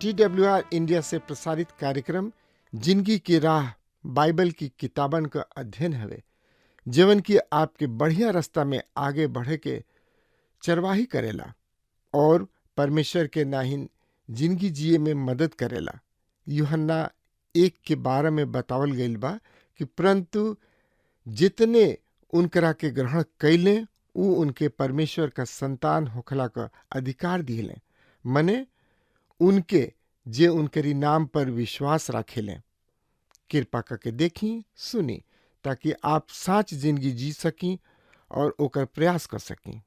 TWR India से प्रसारित कार्यक्रम जिंदगी की राह बाइबल की किताबन का अध्ययन हवे, जीवन की आपके बढ़िया रास्ता में आगे बढ़े के चरवाही करेला और परमेश्वर के नाहिन जिंदगी जिए में मदद करेला। यूहन्ना 1:12 में बतावल गईल बा कि परंतु जितने उनकरा के ग्रहण कैले उ उनके परमेश्वर का संतान होखला का अधिकार दिले, मने उनके जे उनकरी नाम पर विश्वास रखेलें। कृपा करके देखी सुनी ताकि आप साच जिंदगी जी सकी और ओकर प्रयास कर सकी।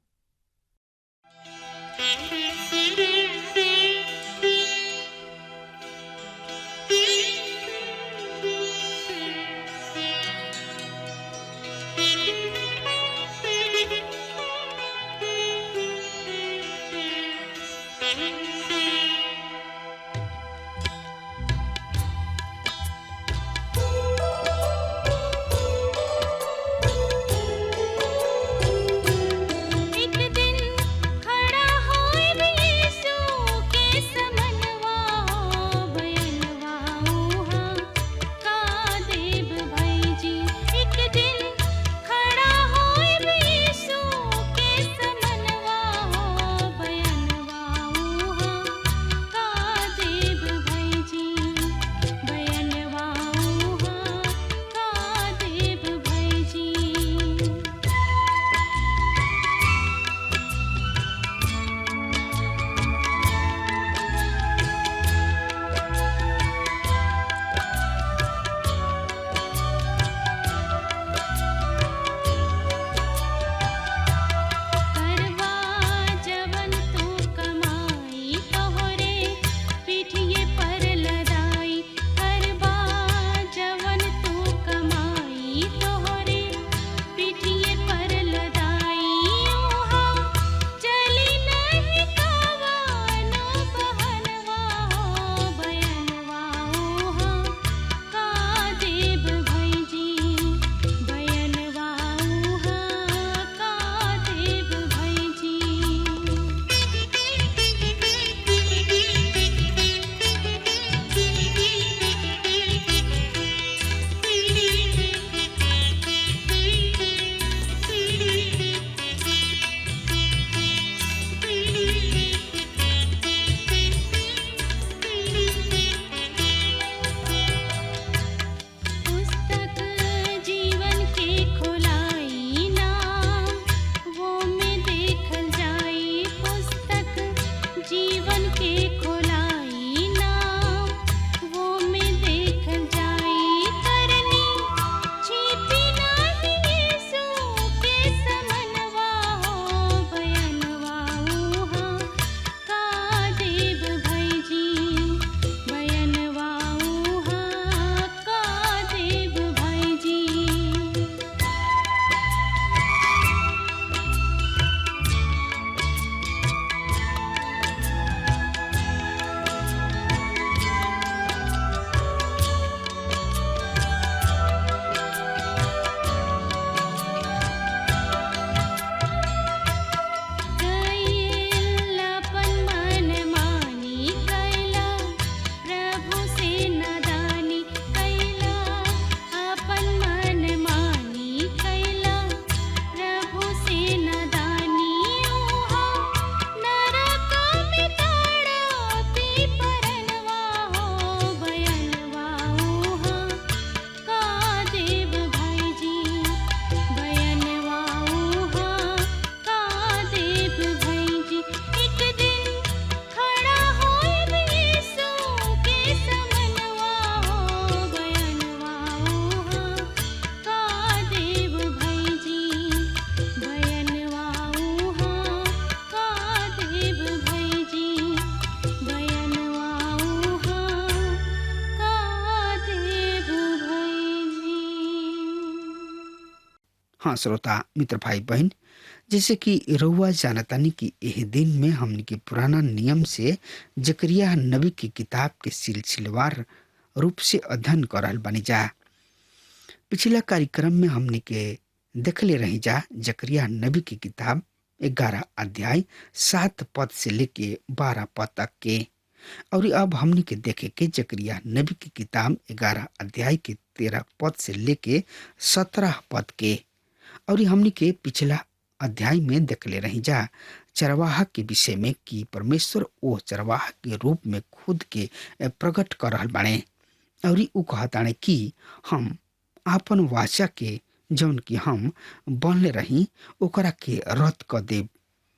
हाँ श्रोता मित्र भाई बहन, जैसे कि रउआ जानतानी कि एह दिन में हमनी के पुराना नियम से जकरिया नबी की किताब के सिलसिलेवार रूप से अध्ययन करल बनी जा। पिछला कार्यक्रम में हमनी के देखले रही जा जकरिया नबी की किताब 11 अध्याय 7 पद से लेके 12 पद तक के। और अब हमनी के देखे के जकरिया नबी की किताब 11 अध्याय के 13 पद से लेके 17 पद के। और हमनी के पिछला अध्याय में देखले रही जा चरवाहा के विषय में कि परमेश्वर ओ चरवाहा के रूप में खुद के प्रकट कर रहल बाणे। और उ कहताणे कि हम आपन वाचा के जौन कि हम बनले रही ओकरा के रद्द क देव।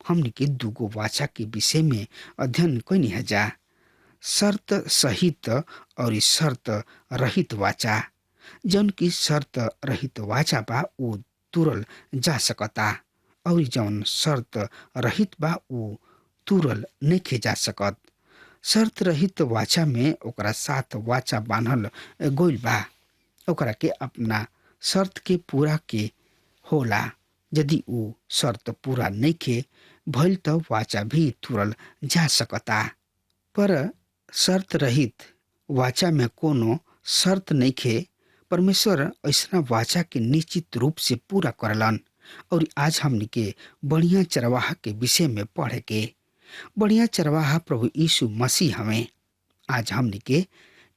हमनी के दूगो वाचा के विषय में अध्ययन कैनी है जा, शर्त सहित और शर्त रहित वाचा। जौन की शर्त रहित वाचा बा उ तुरल जा सकता और जौन शर्त रहित बा उ तुरल नहीं जा सकत। शर्त रहित वाचा में ओकरा साथ वाचा बांधल गोइल बा, ओकरा के अपना शर्त के पूरा के होला। यदि उ शर्त पूरा नहीं भइल तो वाचा भी तुरल जा सकता। पर शर्त रहित वाचा में कोनो शर्त नहीं, परमेश्वर ऐसा वाचा के निश्चित रूप से पूरा करलन। और आज हमनी के बढ़िया चरवाहा के विषय में पढ़े के। बढ़िया चरवाहा प्रभु यीशु मसीह हमें आज हमनी के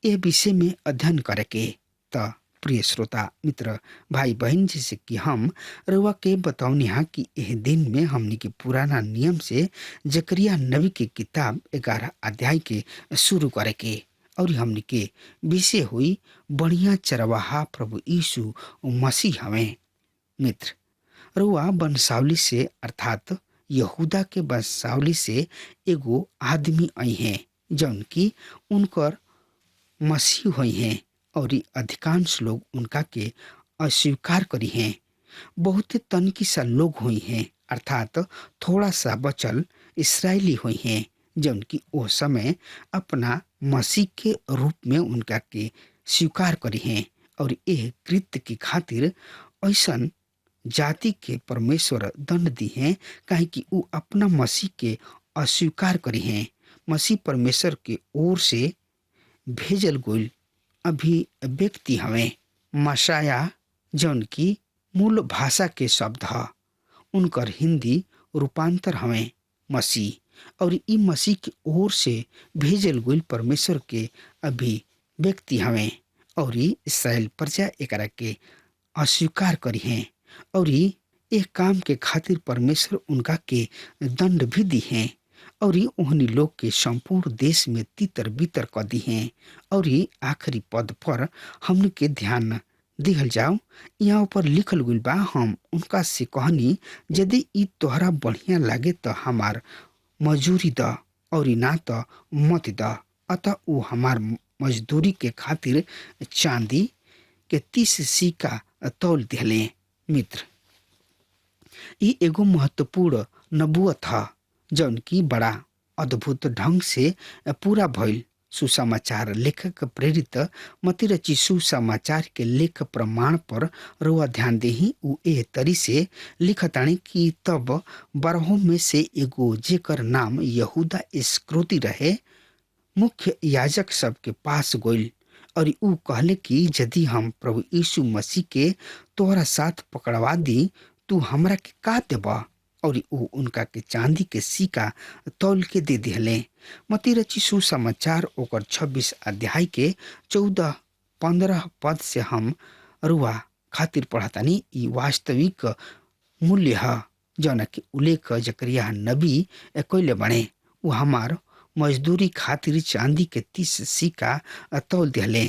ये विषय में अध्ययन करे के। त प्रिय श्रोता मित्र भाई बहन, जैसे कि हम रउआ के बताऊनी हा कि यह दिन में हमनी के पुराना नियम से जकरिया नबी की किताब 11 अध्याय के शुरू करे के। और हमनी के विषय हुई बढ़िया चरवाहा प्रभु यीशु मसीह हमें। मित्र रउआ वंशावली से अर्थात यहूदा के वंशावली से एगो आदमी आई हैं जौन की उनकर मसीह हुई हैं। और अधिकांश लोग उनका के अस्वीकार करी हैं। बहुत तनकी सा लोग हुई हैं अर्थात थोड़ा सा बचल इसराइली हुई हैं जौन की ओ समय अपना मसीह के रूप में उनका के स्वीकार करी हैं। और यह कृत्य की खातिर ऐसन जाति के परमेश्वर दंड दी हैं काहे कि उ अपना मसीह के अस्वीकार करी हैं। मसीह परमेश्वर के ओर से भेजल गोइल अभिव्यक्ति हमें मशाया जौन की मूल भाषा के शब्द है, उनकर हिंदी रूपांतर हमें मसीह। और ई मसीह की ओर से भेजल गोइल परमेश्वर के अभिव्यक्ति हमें। और इसराइल प्रजा एकरा के अस्वीकार करी हैं और एक काम के खातिर परमेश्वर उनका के दंड भी दी हैं। और ओहनी लोग के संपूर्ण देश में तितर बितर कर दी हैं। और आखिरी पद पर हमने के ध्यान दिहल जाओ, यहाँ पर लिखल गइल बा, हम उनका से कहनी यदि ई तोहरा बढ़िया लागे तो हमार मजूरी द और ना तो मत द। अतः वो हमार मजदूरी के खातिर चांदी के 30 सिक्का तौल दिले। मित्र ई एगो महत्वपूर्ण नबूवत है जौन की बड़ा अद्भुत ढंग से पूरा भइल। सुसमाचार लेखक प्रेरित मती रची सुसमाचार के लेख प्रमाण पर रुआ ध्यान देही। उ ए तरी से लिखतानी कि तब 12 में से एगो जेकर नाम यहूदा इस्करियोती रहे मुख्य याजक सब के पास गइल और उ कहले कि यदि हम प्रभु यीशु मसीह के तोहरा साथ पकड़वा दी तू हमरा के का देबा। और उ उनका के चांदी के सिक्का तौल के दे दिले। मती रची सुसमाचार ओकर 26 अध्याय के 14-15 पद से हम रुआ खातिर पढ़तानी। ई वास्तविक मूल्य है जौन के उल्लेख जकरिया नबी कइले बने। उ हमार मजदूरी खातिर चांदी के 30 सिक्का तौल दिले।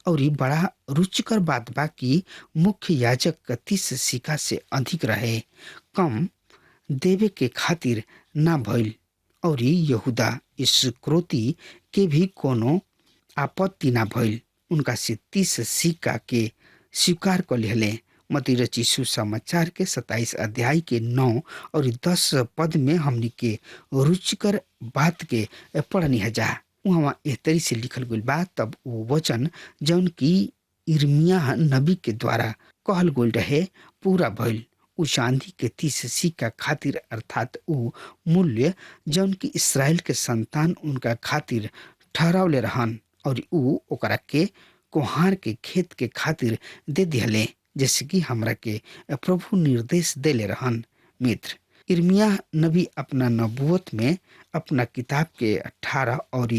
और ई बड़ा रुचिकर बात बा कि मुख्य याजक 30 सिक्का से अधिक रहे, कम देवे के खातिर ना भइल। और यहूदा इस्करियोती के भी कोनो आपत्ति ना भइल, उनका से 30 सिक्का के स्वीकार कर लेले। मती रची सुसमाचार के 27 अध्याय के 9 और 10 पद में हमनी के रुचिकर बात के पढ़नी है जा। वहाँ एह तरी से लिखल गइल बा, तब वो वचन जौन की यिर्मयाह नबी के द्वारा कहल गइल रहे पूरा भइल। उ चांदी के 30 सिक्का खातिर अर्थात उ मूल्य जौन की इसराइल के संतान उनका खातिर ठहरावले रहन और उ ओकरा के कोहार के खेत के खातिर दे दिहले, जैसे कि हमरा के प्रभु निर्देश देले रहन। मित्र, इर्मिया नबी अपना नबूवत में अपना किताब के 18 और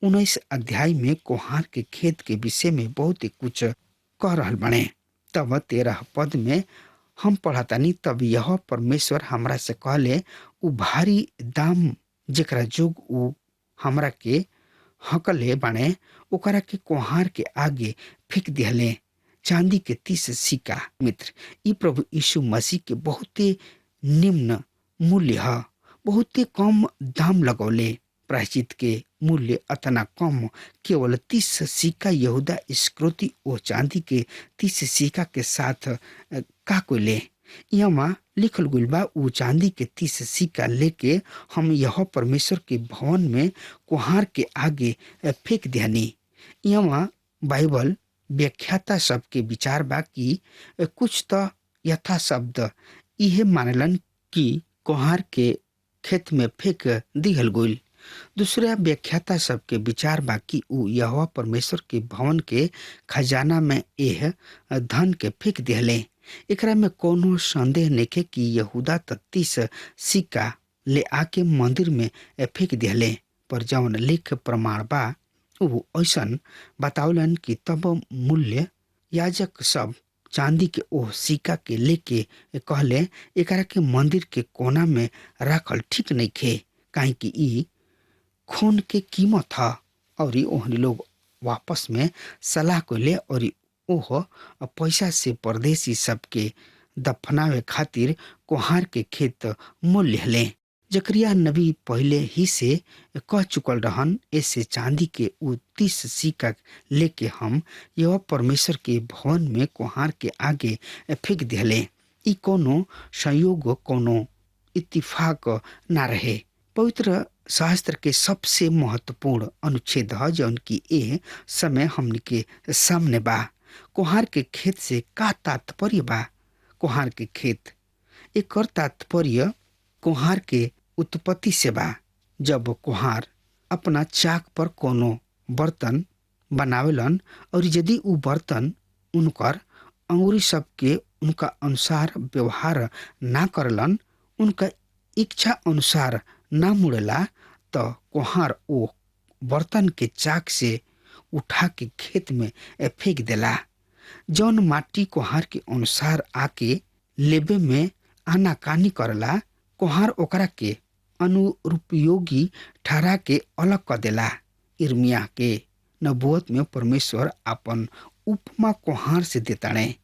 19 अध्याय में कोहार के खेत के विषय में बहुत ही कुछ कह रहल बने। तब 13 पद में हम पढ़तानी, तब यह परमेश्वर हमरा से कहले, उ भारी दाम जेकरा जोग उ हमरा के हकले बाणे ओकरा के कोहार के आगे फेंक दिहले, चांदी के 30 सिक्का। मित्र, ई प्रभु यीशु मसीह के बहुते निम्न मूल्य है, बहुते कम दाम लगौले। प्रायश्चित के मूल्य अतना कम, केवल 30 सिक्का। यहूदा इस्करियोती ओ चांदी के 30 सिक्का के साथ का कोले। यहाँ लिखल गइल बा, उ चांदी के 30 सिक्का लेके हम यह परमेश्वर के भवन में कोहार के आगे फेंक दिहनी। यहाँ बाइबल व्याख्याता सबके विचार बा कि कुछ तो यथा शब्द इहे मानलन कि कोहार के खेत में फेंक दिहल गइल। दूसरा व्याख्याता सबके विचार बा कि उ यहोवा परमेश्वर के भवन के खजाना में एह धन के फेंक दिहले। एकरा में कोनो संदेह नइखे कि यहूदा 30 सिक्का ले आके मंदिर में फेंक दिहले, पर जौन लेख प्रमाण बा उ ऐसन बतावलन कि तब मूल्य याजक सब चांदी के ओह सिक्का के लेके कहले, एकरा के मंदिर के कोना में रखल ठीक नइखे, काहे कि ई खून के कीमत है। और ओहनी लोग वापस में सलाह कइले और ओह पैसा से परदेसी सबके दफनावे खातिर कोहार के खेत मोल लेहले। जकरिया नबी पहले ही से कह चुकल रहन, ऐसे चांदी के उ 30 सिक्का लेके हम यह परमेश्वर के भवन में कोहार के आगे फेंक दिहले। ई कोनो संयोग, कोनो इत्तिफाक ना रहे। पवित्र शास्त्र के सबसे महत्वपूर्ण अनुच्छेद है जौन की ए समय हमने के सामने बा। कोहार के खेत से का तात्पर्य बा? कोहार के खेत एक और तात्पर्य कोहार के उत्पत्ति से बा। जब कोहार अपना चाक पर कोनो बर्तन बनावेलन और यदि उ बर्तन उनकर अंगुरी सबके उनका अनुसार व्यवहार ना करलन, उनका इच्छा अनुसार ना मुड़ेला, तो कोहार ओ बर्तन के चाक से उठा के खेत में फेंक देला। जौन माटी कोहार के अनुसार आके लेबे में आनाकानी करला, कोहार ओकरा के अनुरूपयोगी ठहरा के अलग कर देला। इर्मिया के नबूवत में परमेश्वर अपन उपमा कोहार से देताड़े।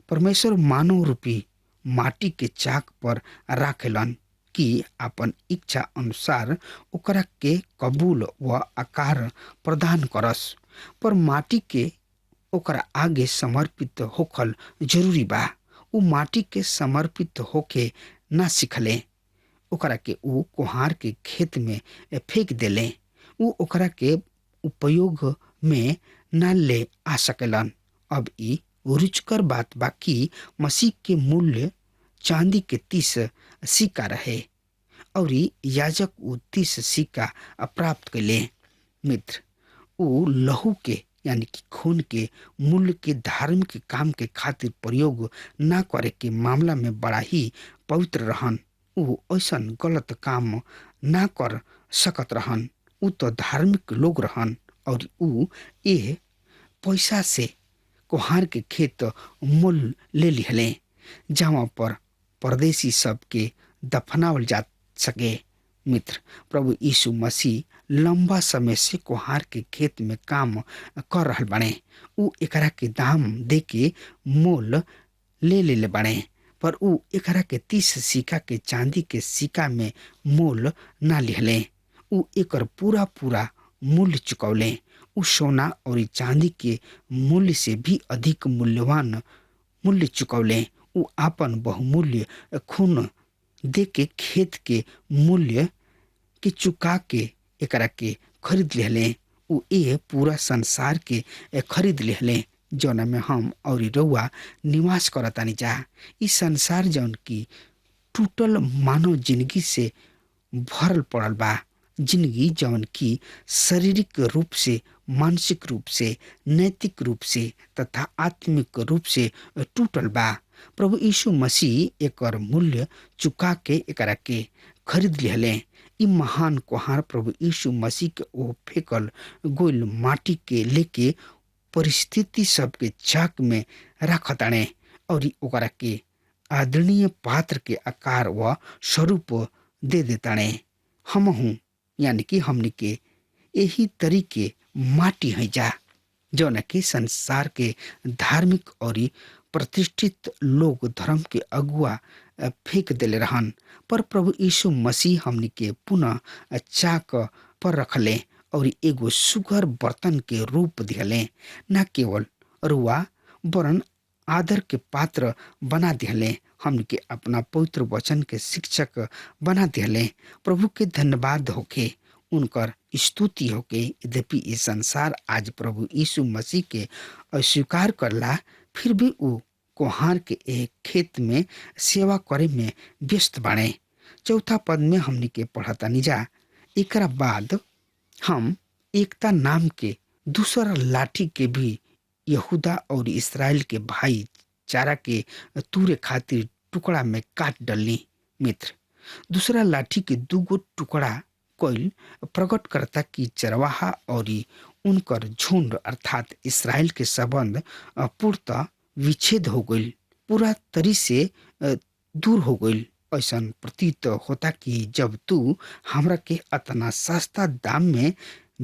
परमेश्वर मानव रूपी माटी के चाक पर राखेलन कि अपन इच्छा अनुसार ओकरा के कबूल व आकार प्रदान करस, पर माटी के ओकरा आगे समर्पित होखल जरूरी बा। उ माटी के समर्पित होके ना सिखले, ओकरा के उ कोहार के खेत में फेंक देले। उ ओकरा के उपयोग में ना ले आ सकेलन। अब ई रुचकर बात बा कि मसीह के मूल्य चांदी के 30 सिक्का रहे और याजक उ 30 सिक्का प्राप्त कैले। मित्र, उ लहू के यानी कि खून के मूल्य के धार्मिक काम के खातिर प्रयोग ना करे के मामला में बड़ा ही पवित्र रहन। उ ऐसन गलत काम ना कर सकत रहन। उ तो धार्मिक लोग रहन और उ ए पैसा से कोहार के खेत मोल ले लिहले, जहाँ पर परदेसी सबके दफनावल जा सके। मित्र, प्रभु यीशु मसीह लंबा समय से कोहार के खेत में काम कर रहल बने। उ एकरा के दाम दे के मोल ले बने, पर उ एकरा के 30 सिक्का के चांदी के सिक्का में मोल ना लिहले। उ एकर पूरा मूल्य चुकौले। उ सोना और चांदी के मूल्य से भी अधिक मूल्यवान मूल्य चुकौले। उ आपन बहुमूल्य खून दे के खेत के मूल्य के चुका के एकरा के खरीद लेहले। उ ए पूरा संसार के खरीद लेहले। जौना में हम और रउआ निवास करतानी जा। इस संसार जौन की टूटल मानव जिंदगी से भरल पड़ल बा। जिंदगी जौन की शारीरिक रूप से, मानसिक रूप से, नैतिक रूप से तथा आत्मिक रूप से टूटल बा। प्रभु यीशु मसीह एकर मूल्य चुका के एकरा के खरीद लिहले। इ महान कुहार प्रभु यीशु मसीह के ओ फेकल गोल माटी के लेके परिस्थिति सबके चाक में रखताणे और ओकरा के आदरणीय पात्र के आकार व स्वरूप दे देताणे। हमहू यानी कि हमनी के यही तरीके माटी है जा, जौन कि संसार के धार्मिक और प्रतिष्ठित लोग धर्म के अगुआ फेंक देले रहन। पर प्रभु यीशु मसीह हमनी के पुनः चाक पर रखले और एगो सुगर बर्तन के रूप दिहले। न केवल रुआ वरन आदर के पात्र बना दिहले, हमनी के अपना पवित्र वचन के शिक्षक बना दिहले। प्रभु के धन्यवाद होके, उनकर स्तुति होके। यद्यपि ये संसार आज प्रभु यीशु मसीह के अस्वीकार करला, फिर भी वो कोहार के एक खेत में सेवा करे में व्यस्त बाणे। चौथा पद में हमनी के पढ़तानी जा, एकरा बाद हम एकता नाम के दूसरा लाठी के भी यहूदा और इस्राएल के भाई चारा के तूरे खातिर टुकड़ा में काट डलनी। मित्र, दूसरा लाठी के दूगो टुकड़ा कोइल प्रकट करता कि चरवाहा और उनकर झुंड अर्थात इस्राएल के संबंध पूर्णतः विच्छेद हो गई, पूरा तरी से दूर हो गई। ऐसा प्रतीत होता कि जब तू हमरा के अतना सस्ता दाम में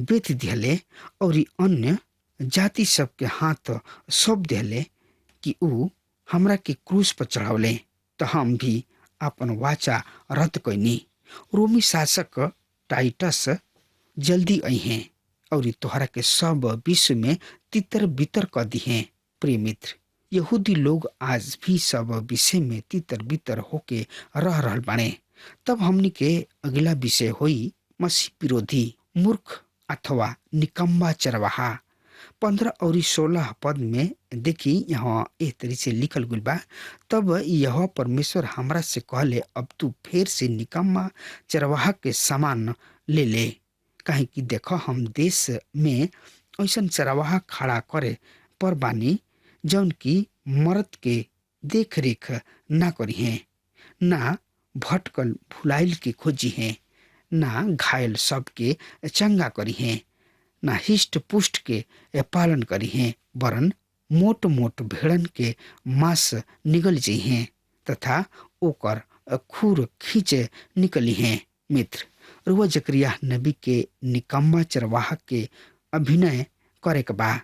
बेच दिहले और अन्य जाति सबके हाथ सौंप दिहले कि ऊ हमरा के क्रूस पर चढ़ावले, तो हम भी अपन वाचा रद्द कैनी। रोमी शासक टाइटस जल्दी आई हैं और तोहरा के सब विश्व में तितर बितर कर दी हैं। प्रिय मित्र, यहूदी लोग आज भी सब विषय में तितर बितर होके रह रहल बाणे। तब हमनी के अगला विषय होई मसीह विरोधी मूर्ख अथवा निकम्बा चरवाहा। 15 और 16 पद में देखी, यहाँ एक तरी से लिखल गुल बा, तब यह परमेश्वर हमरा से कहले, अब तू फिर से निकम्मा चरवाहा के सामान ले ले, काहे कि देखो हम देश में ऐसा चरवाहा खड़ा करे पर बानी जौन की मरद के देख रेख ना करी हैं, ना भटकल भुलाइल के खोजी हैं, ना घायल सबके चंगा करी हैं, ना हिष्ट पुष्ट के पालन करी हैं, वरन मोट मोट भेड़न के मांस निगल जी हैं तथा ओकर खूर खींचे निकली हैं। मित्र, रुआ जकरिया नबी के निकम्मा चरवाहा के अभिनय करे के बा।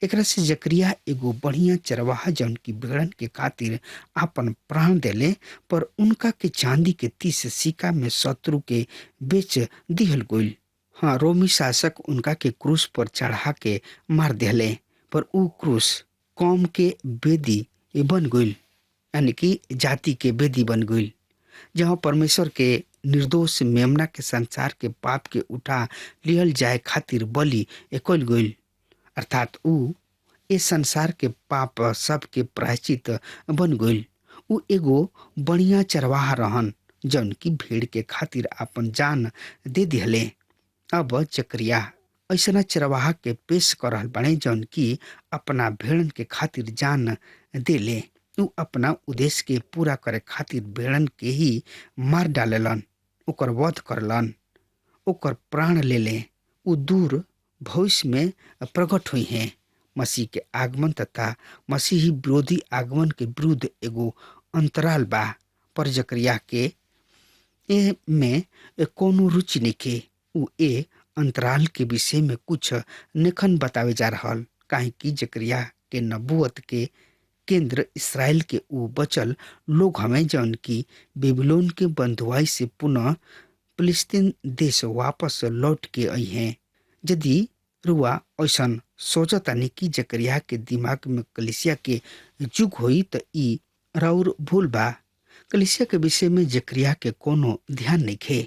एकरा से जकरिया एगो बढ़िया चरवाहा जौन की भेड़न के खातिर आपन प्राण देले, पर उनका के चांदी के 30 सिक्का में शत्रु के बेच दिहल गइल। हाँ, रोमी शासक उनका के क्रूस पर चढ़ा के मार दिहले, पर ऊ क्रूस कौम के बेदी बन गइल, यानी कि जाति के बेदी बन गइल, जहाँ परमेश्वर के निर्दोष मेमना के संसार के पाप के उठा लियल जाए खातिर बलि कइल गइल। अर्थात ऊ इस संसार के पाप सब के प्रायश्चित बन गइल। ऊ एगो बढ़िया चरवाहा रहन जौन की भेड़ के खातिर अपन जान दे दिहले। अब जकरिया ऐसा चरवाहा के पेश कर रहल बाड़े जौन की अपना भेड़न के खातिर जान दे ले। ऊ अपना उद्देश्य के पूरा करे खातिर भेड़न के ही मार डालेलन, ओकर वध करलन, ओकर प्राण ले ले। ऊ दूर भविष्य में प्रकट हुई हैं। मसीह के आगमन तथा मसीही विरोधी आगमन के विरुद्ध एगो अंतराल बा, पर जकरिया के ए में कोनो रुचि नइखे। ऊ ए अंतराल के विषय में कुछ नेखन बतावे जा रहल, काहे कि जकरिया के नबूवत के केंद्र इसराइल के ऊ बचल लोग हमें जौन की बेबीलोन के बंधुआई से पुनः फिलिस्तीन देश वापस लौट के आई हैं। यदि रुआ ऐसा सोचतानी कि जकरिया के दिमाग में कलिसिया के जुग होई तो ई राउर भूल बा। कलिसिया के विषय में जकरिया के कोनो ध्यान नहीं खे।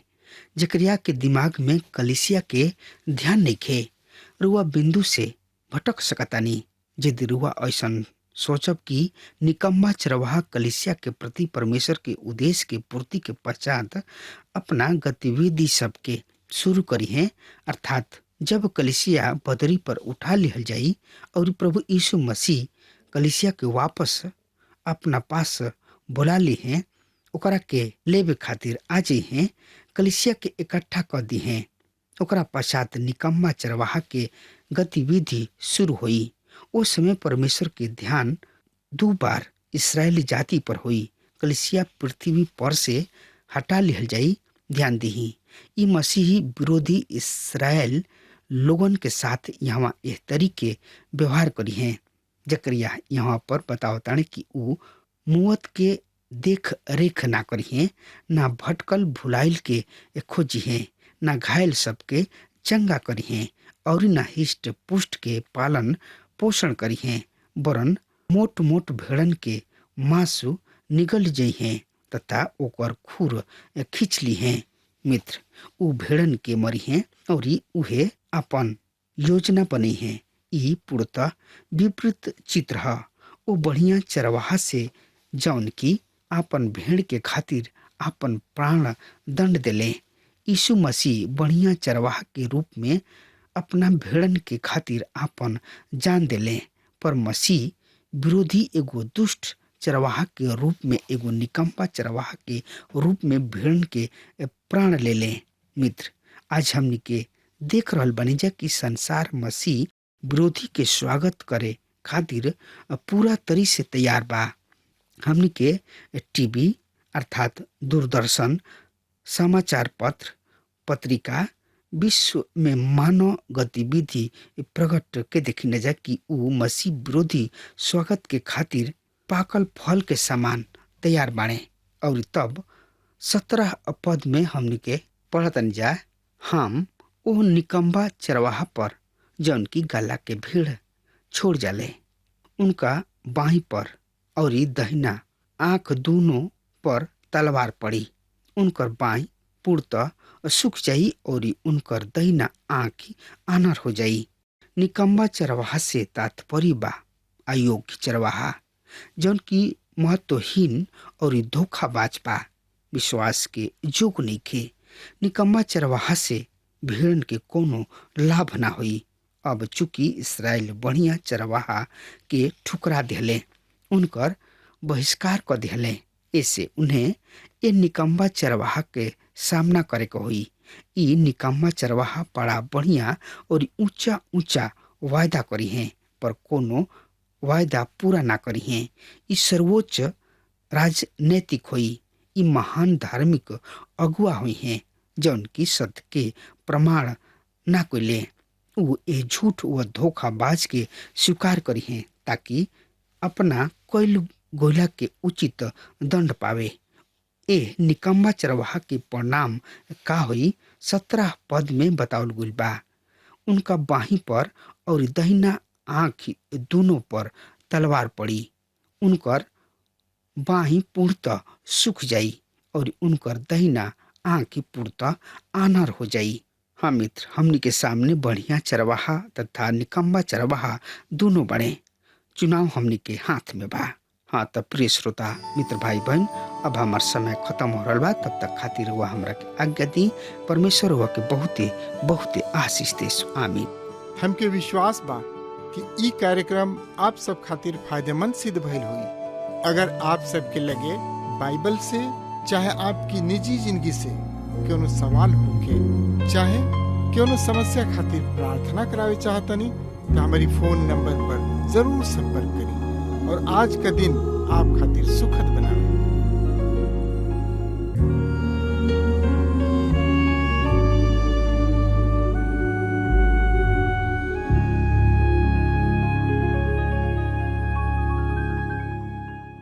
जकरिया के दिमाग में कलिसिया के ध्यान नहीं खे। रुआ बिंदु से भटक सकतानी। यदि रुआ ऐसन सोचब कि निकम्मा चरवाहा कलिसिया के प्रति परमेश्वर के उद्देश्य के पूर्ति के पश्चात अपना गतिविधि सबके शुरू करी है, अर्थात जब कलिसिया बदरी पर उठा लिहल जाई और प्रभु यीशु मसीह कलिसिया के वापस अपना पास बुला ली हैं, ओकरा के लेबे खातिर आ जाई हैं, कलिसिया के इकट्ठा कर दी हैं, ओकरा पश्चात निकम्मा चरवाहा के गतिविधि शुरू हुई। उस समय परमेश्वर के ध्यान 2 बार इस्राएली जाति पर हुई। कलिसिया पृथ्वी पर से हटा लिहल जाई। ध्यान दही ई मसीही विरोधी इस्राएल लोगन के साथ यहाँ एह तरीके व्यवहार करी हैं। जकरिया यहाँ पर बतावताने कि ऊ मुअत के देख रेख ना करी हैं, ना भटकल भुलाइल के खोजी हैं, ना घायल सबके चंगा करी हैं और ना हिष्ट पुष्ट के पालन पोषण करी हैं, वरन मोट मोट भेड़न के मांसु निगल जई हैं तथा ओकर खुर खींच ली हैं। मित्र, ऊ भेड़न के मरी हैं और उहे अपन योजना बनी हैं। ई पूर्णतः विपरीत चित्र है। वो बढ़िया चरवाहा से जौन की आपन भेड़ के खातिर आपन प्राण दंड दिले। यीशु मसीह बढ़िया चरवाहा के रूप में अपना भेड़न के खातिर आपन जान दिले, पर मसीह विरोधी एगो दुष्ट चरवाहा के रूप में, एगो निकम्मा चरवाहा के रूप में भेड़न के प्राण ले ले। मित्र, आज हमनी के देख रहल बनी जा कि संसार मसीह विरोधी के स्वागत करे खातिर पूरा तरी से तैयार बा। हमनी के टीवी अर्थात दूरदर्शन, समाचार पत्र, पत्रिका, विश्व में मानव गतिविधि प्रकट के देखी न जा कि ऊ मसीह विरोधी स्वागत के खातिर पाकल फल के समान तैयार बाणे। और तब 17 पद में हमनी के पढ़तन जा, हम ओ निकम्बा चरवाहा पर जौन की गला के भीड़ छोड़ जाले, उनका बाहीं पर और दहिना आंख दोनों पर तलवार पड़ी। उनकर बाई पूर्णतः सूख जाई और उनकर दहिना आंख आनर हो जाई। निकम्बा चरवाहा से तात्पर्य बा अयोग्य चरवाहा, जौन की महत्वहीन और धोखाबाज बा, विश्वास के जोग नइखे। निकम्मा चरवाहा से भेड़न के कोनो लाभ ना हुई। अब चूंकि इस्राएल बढ़िया चरवाहा के ठुकरा दिले, उनकर बहिष्कार कर दिले, ऐसे उन्हें ये निकम्मा चरवाहा के सामना करे को हुई। ई निकम्मा चरवाहा बड़ा बढ़िया और ऊंचा ऊंचा वायदा करी हैं, पर कोनो वायदा पूरा ना करी हैं। ई सर्वोच्च राजनैतिक हुई। ई महान धार्मिक अगुआ हुई हैं, जौन की सत्य के प्रमाण ना कोई ले। वो ए झूठ व धोखाबाज के स्वीकार करी हैं ताकि अपना कोई गोला के उचित दंड पावे। ए निकम्मा चरवाहा के परिणाम का हुई 17 पद में बतावल गुल बा। उनका बाहीं पर और दहिना आंख दोनों पर तलवार पड़ी। उनकर बाहीं पूर्णतः सूख जाई और उनकर दहिना आंख पूर्णतः आनर हो जाई। हाँ मित्र, हमनी के सामने बढ़िया चरवाहा तथा निकम्मा चरवाहा दोनों बड़े। चुनाव हमनी के हाथ में बा। हाँ तब प्रिय श्रोता मित्र भाई बहन, अब हमार समय खत्म हो रहा बा। तब तक खातिर हुआ हमरा के आज्ञा दी। परमेश्वर हुआ के बहुते बहुते आशीष देस। आमीन। हमके विश्वास बा कि ई कार्यक्रम आप सब खातिर फायदेमंद सिद्ध भइल हुई। अगर आप सबके लगे बाइबल से चाहे आपकी निजी जिंदगी से कोनो सवाल होके चाहे कोनो समस्या खातिर प्रार्थना करावे चाहतनी तो हमारी फोन नंबर पर जरूर संपर्क करें और आज का दिन आप खातिर सुखद बनावे।